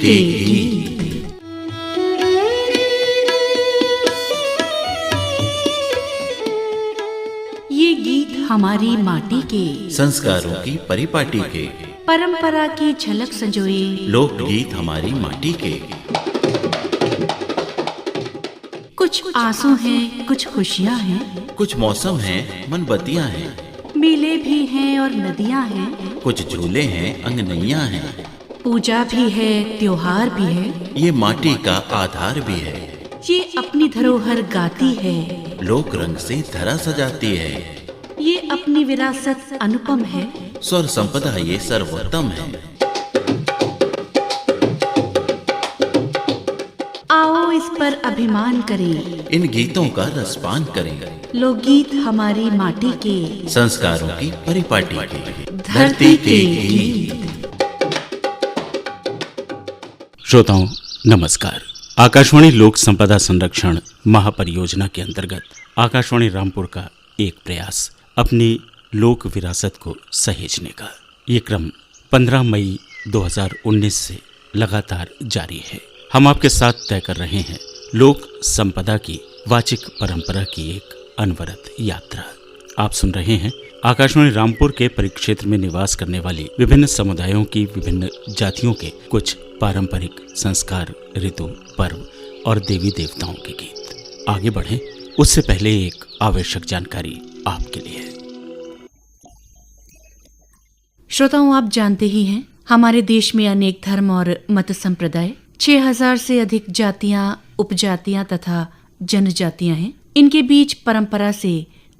के गीत। ये गीत हमारी माटी के संस्कारों की परिपाटी के, परंपरा की झलक संजोए लोकगीत हमारी माटी के। कुछ आंसू हैं, कुछ खुशियाँ हैं, कुछ मौसम हैं, मनबत्तियाँ हैं, मेले भी हैं और नदियाँ हैं, कुछ झूले हैं, अंगनैयाँ हैं, पूजा भी है, त्योहार भी है, ये माटी का आधार भी है, ये अपनी धरोहर गाती है, लोक रंग से धरा सजाती है, ये अपनी विरासत अनुपम है, स्वर संपदा ये सर्वोत्तम है। आओ इस पर अभिमान करें, इन गीतों का रसपान करें, लोकगीत हमारी माटी के, संस्कारों की परिपाटी के, धरती के गीत। श्रोताओं नमस्कार। आकाशवाणी लोक संपदा संरक्षण महापरियोजना के अंतर्गत आकाशवाणी रामपुर का एक प्रयास अपनी लोक विरासत को सहेजने का, ये क्रम 15 मई 2019 से लगातार जारी है। हम आपके साथ तय कर रहे हैं लोक संपदा की वाचिक परंपरा की एक अनवरत यात्रा। आप सुन रहे हैं आकाशवाणी रामपुर के परिक्षेत्र में निवास करने वाली विभिन्न समुदायों की विभिन्न जातियों के कुछ पारंपरिक संस्कार, ऋतु, पर्व और देवी देवताओं के गीत। आगे बढ़ें उससे पहले एक आवश्यक जानकारी आपके लिए। श्रोताओं, आप जानते ही हैं हमारे देश में अनेक धर्म और मत संप्रदाय, 6000 से अधिक जातियां, उपजातियां तथा जनजातियां हैं। इनके बीच परंपरा से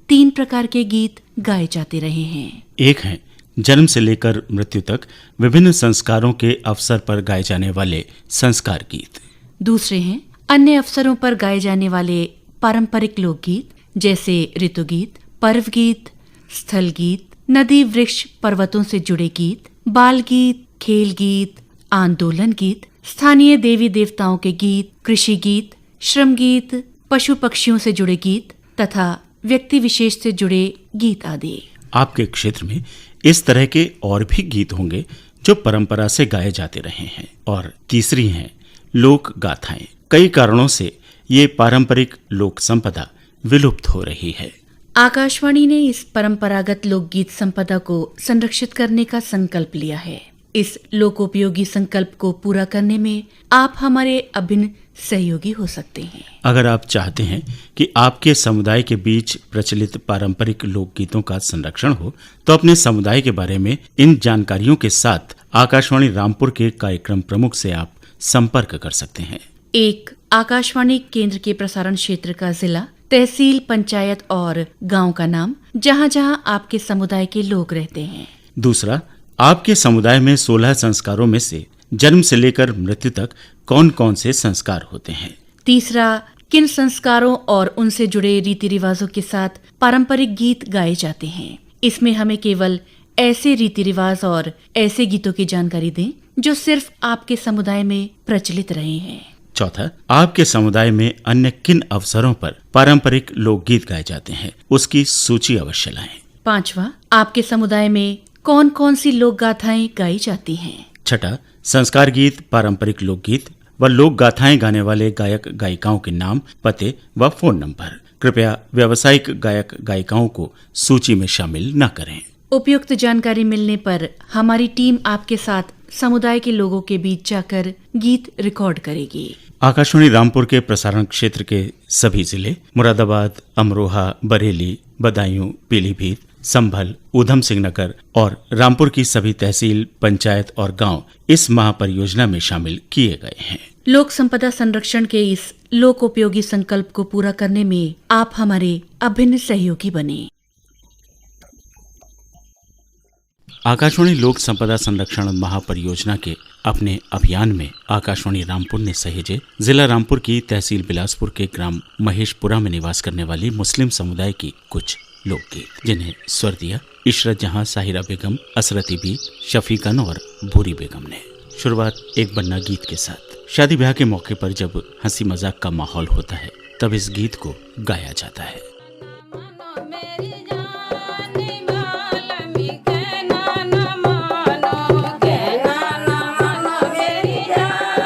3 प्रकार के गीत गाए जाते रहे हैं। एक है जन्म से लेकर मृत्यु तक विभिन्न संस्कारों के अवसर पर गाए जाने वाले संस्कार गीत। दूसरे हैं अन्य अवसरों पर गाए जाने वाले पारंपरिक लोकगीत, जैसे ऋतु गीत, पर्व गीत, स्थल गीत, नदी वृक्ष पर्वतों से जुड़े गीत, बाल गीत, खेल गीत, आंदोलन गीत, स्थानीय देवी देवताओं के गीत, कृषि गीत, श्रम गीत, पशु पक्षियों से जुड़े गीत तथा व्यक्ति विशेष से जुड़े गीत आदि। आपके क्षेत्र में इस तरह के और भी गीत होंगे जो परंपरा से गाए जाते रहे हैं। और तीसरी हैं लोक गाथाएं। कई कारणों से ये पारंपरिक लोक संपदा विलुप्त हो रही है। आकाशवाणी ने इस परंपरागत लोकगीत संपदा को संरक्षित करने का संकल्प लिया है। इस लोकोपयोगी संकल्प को पूरा करने में आप हमारे अभिन्न सहयोगी हो सकते हैं। अगर आप चाहते हैं कि आपके समुदाय के बीच प्रचलित पारंपरिक लोकगीतों का संरक्षण हो, तो अपने समुदाय के बारे में इन जानकारियों के साथ आकाशवाणी रामपुर के कार्यक्रम प्रमुख से आप संपर्क कर सकते हैं। एक, आकाशवाणी केंद्र के प्रसारण क्षेत्र का जिला, तहसील, पंचायत और गांव का नाम, जहां जहां आपके समुदाय के लोग रहते हैं। दूसरा, आपके समुदाय में 16 संस्कारों में से जन्म से लेकर मृत्यु तक कौन कौन से संस्कार होते हैं। तीसरा, किन संस्कारों और उनसे जुड़े रीति रिवाजों के साथ पारंपरिक गीत गाए जाते हैं। इसमें हमें केवल ऐसे रीति रिवाज और ऐसे गीतों की जानकारी दें जो सिर्फ आपके समुदाय में प्रचलित रहे हैं। चौथा, आपके समुदाय में अन्य किन अवसरों पर पारंपरिक लोकगीत गाए जाते हैं, उसकी सूची अवश्य लाएं। पांचवा, आपके समुदाय में कौन कौन सी लोक गाथाएं गाई जाती हैं। छठा, संस्कार गीत, पारंपरिक लोकगीत व लोक गाथाएं गाने वाले गायक गायिकाओं के नाम, पते व फोन नंबर। कृपया व्यावसायिक गायक गायिकाओं को सूची में शामिल न करें। उपयुक्त जानकारी मिलने पर हमारी टीम आपके साथ समुदाय के लोगों के बीच जाकर गीत रिकॉर्ड करेगी। आकाशवाणी रामपुर के प्रसारण क्षेत्र के सभी जिले मुरादाबाद, अमरोहा, बरेली, बदायूं, पीलीभीत, संभल, ऊधम सिंह नगर और रामपुर की सभी तहसील, पंचायत और गांव इस महापरियोजना में शामिल किए गए हैं। लोक संपदा संरक्षण के इस लोकोपयोगी संकल्प को पूरा करने में आप हमारे अभिन्न सहयोगी बने। आकाशवाणी लोक संपदा संरक्षण महापरियोजना के अपने अभियान में आकाशवाणी रामपुर ने सहेजे जिला रामपुर की तहसील बिलासपुर के ग्राम महेशपुरा में निवास करने वाली मुस्लिम समुदाय की कुछ लोकगीत, जिन्हें स्वर दिया इशरत जहां, साहिरा बेगम, असरती बी, शफीकन और भूरी बेगम ने। शुरुआत एक बन्ना गीत के साथ। शादी ब्याह के मौके पर जब हंसी मजाक का माहौल होता है तब इस गीत को गाया जाता है। कहना न मानो, कहना न मानो मेरी जान।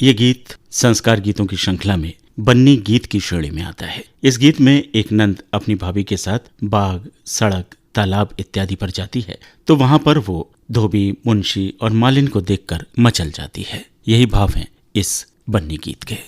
ये गीत संस्कार गीतों की श्रृंखला में बन्नी गीत की श्रेणी में आता है। इस गीत में एक नंद अपनी भाभी के साथ बाग, सड़क, तालाब इत्यादि पर जाती है तो वहां पर वो धोबी, मुंशी और मालिन को देखकर मचल जाती है। यही भाव हैं इस बन्नी गीत के।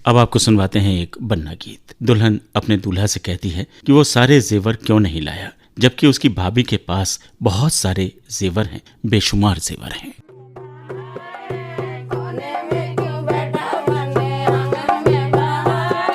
अब आपको सुनवाते हैं एक बन्ना गीत। दुल्हन अपने दूल्हा से कहती है कि वो सारे जेवर क्यों नहीं लाया, जबकि उसकी भाभी के पास बहुत सारे जेवर हैं, बेशुमार जेवर हैं। कोने में क्यों बैठा बने आंगन में बाहर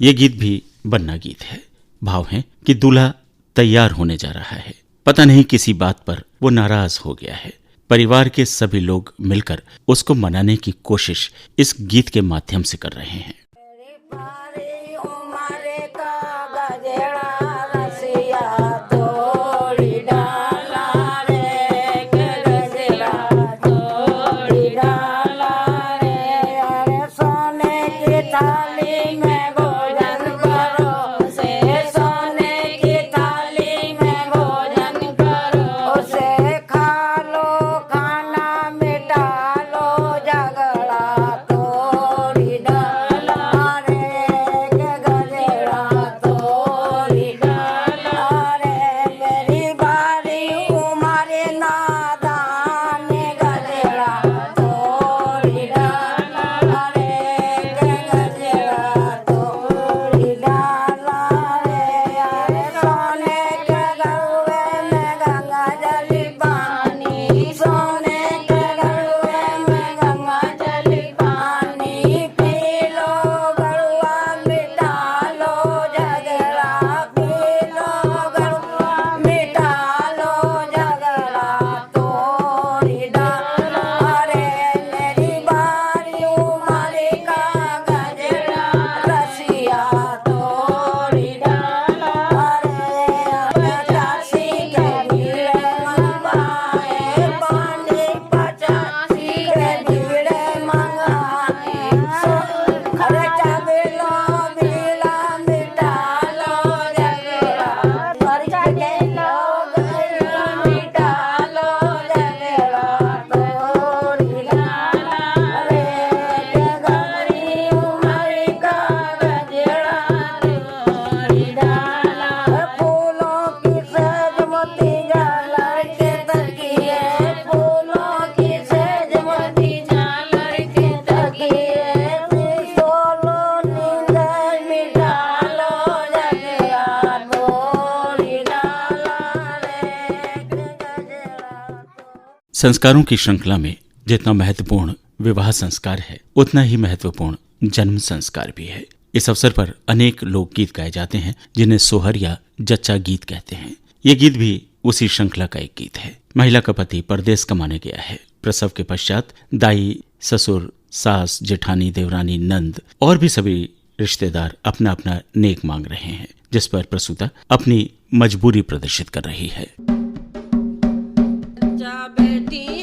ये गीत भी बन्ना गीत है। भाव है कि दूल्हा तैयार होने जा रहा है, पता नहीं किसी बात पर वो नाराज हो गया है। परिवार के सभी लोग मिलकर उसको मनाने की कोशिश इस गीत के माध्यम से कर रहे हैं। संस्कारों की श्रृंखला में जितना महत्वपूर्ण विवाह संस्कार है, उतना ही महत्वपूर्ण जन्म संस्कार भी है। इस अवसर पर अनेक लोकगीत गाए जाते हैं जिन्हें सोहर या जच्चा गीत कहते हैं। ये गीत भी उसी श्रृंखला का एक गीत है। महिला का पति परदेश कमाने गया है। प्रसव के पश्चात दाई, ससुर, सास, जेठानी, देवरानी, नंद और भी सभी रिश्तेदार अपना अपना नेक मांग रहे हैं, जिस पर प्रसूता अपनी मजबूरी प्रदर्शित कर रही है। Yeah.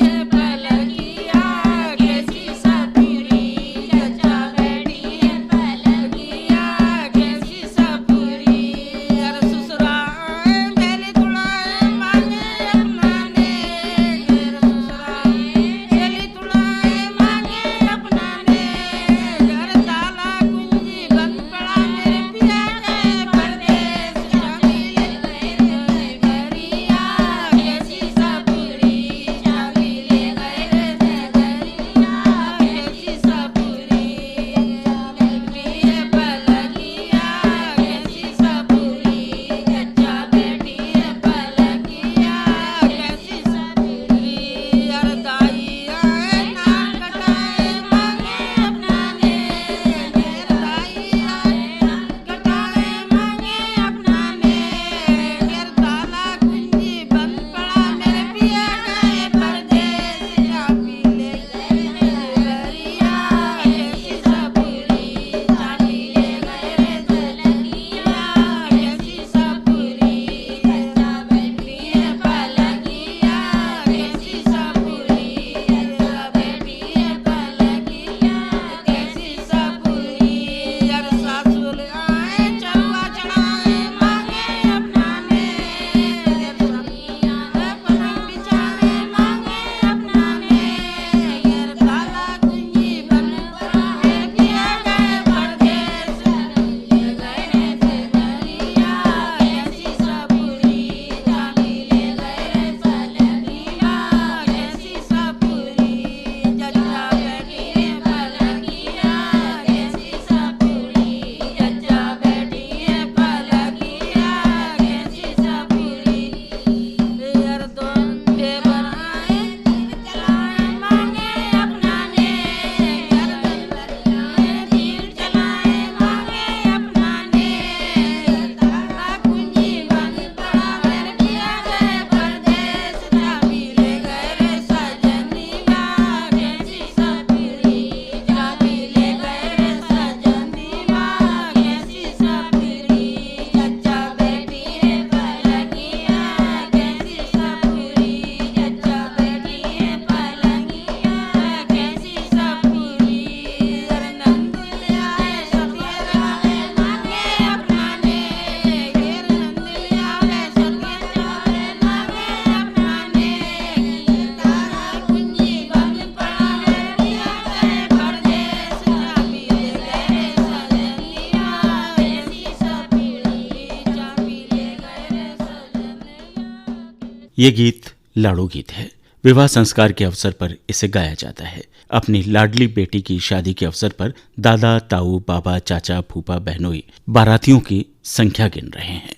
ये गीत लाड़ो गीत है। विवाह संस्कार के अवसर पर इसे गाया जाता है। अपनी लाडली बेटी की शादी के अवसर पर दादा, ताऊ, बाबा, चाचा, फूफा, बहनोई बारातियों की संख्या गिन रहे हैं।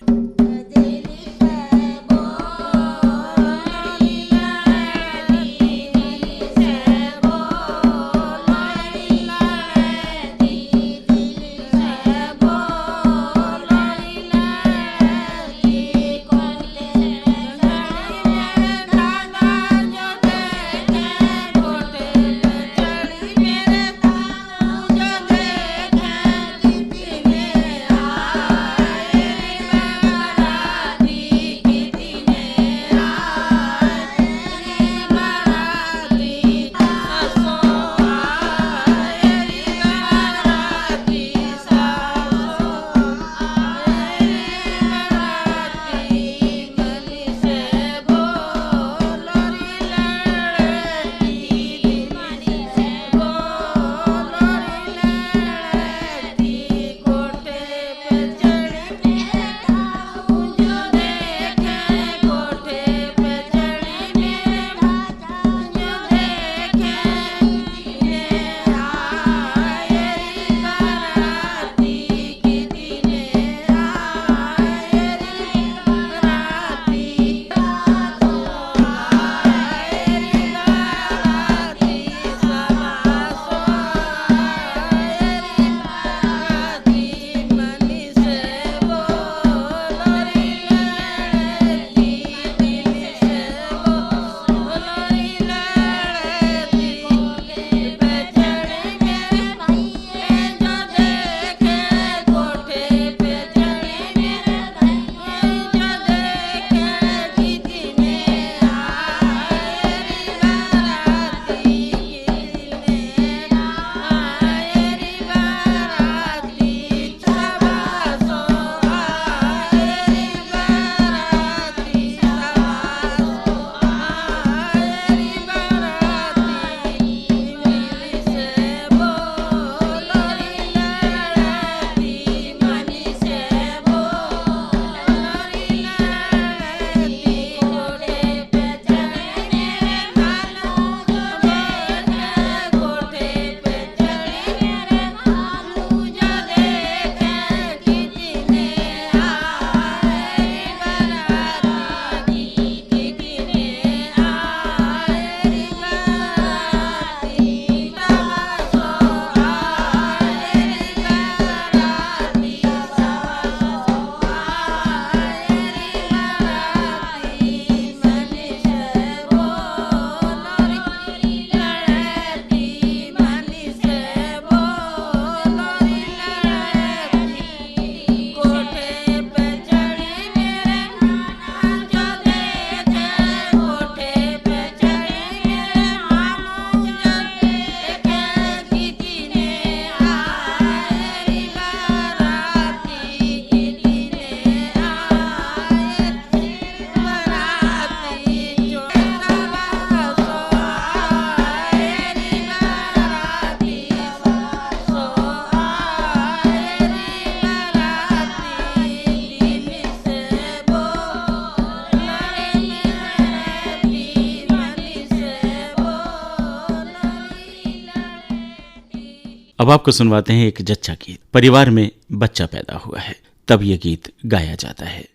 अब आपको सुनवाते हैं एक जच्चा गीत। परिवार में बच्चा पैदा हुआ है, तब ये गीत गाया जाता है।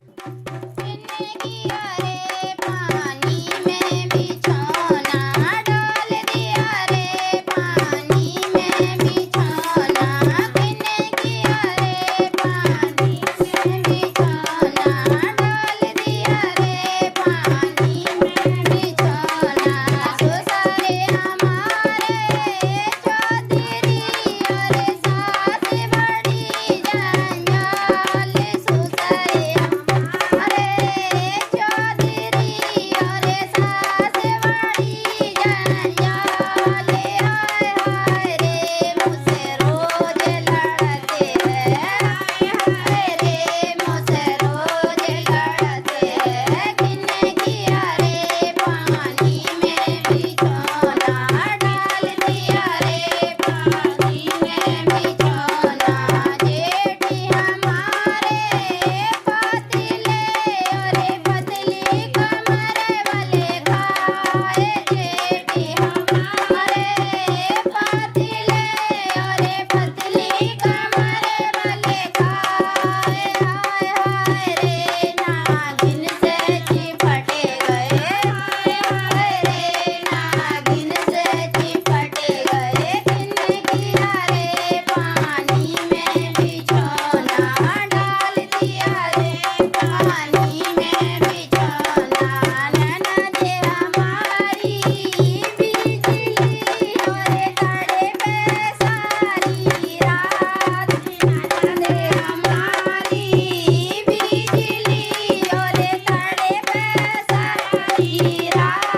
की रात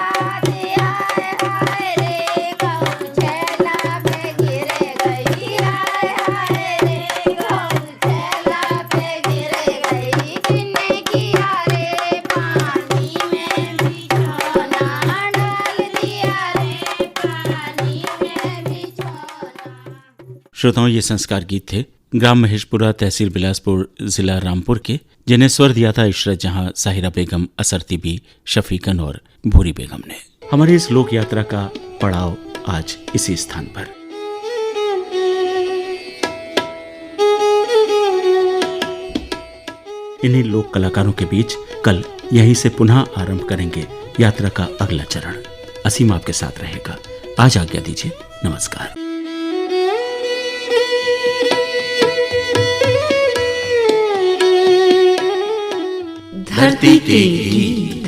आए हाय रे गौशाला पे गिर गई हाय हाय रे गौशाला पे गिर गई किन्ने किया रे पानी में बिछौना डाल दिया रे पानी में बिछौना। श्रोताओं, ये संस्कार गीत थे ग्राम महेशपुरा, तहसील बिलासपुर, जिला रामपुर के, जिन्हें स्वर दिया था इशरत जहां, साहिरा बेगम, असरती बी, शफीकन और भूरी बेगम ने। हमारी इस लोक यात्रा का पड़ाव आज इसी स्थान पर। इन्हीं लोक कलाकारों के बीच कल यहीं से पुनः आरंभ करेंगे यात्रा का अगला चरण। असीम आपके साथ रहेगा। आज आज्ञा दीजिए। नमस्कार। धरती के गीत।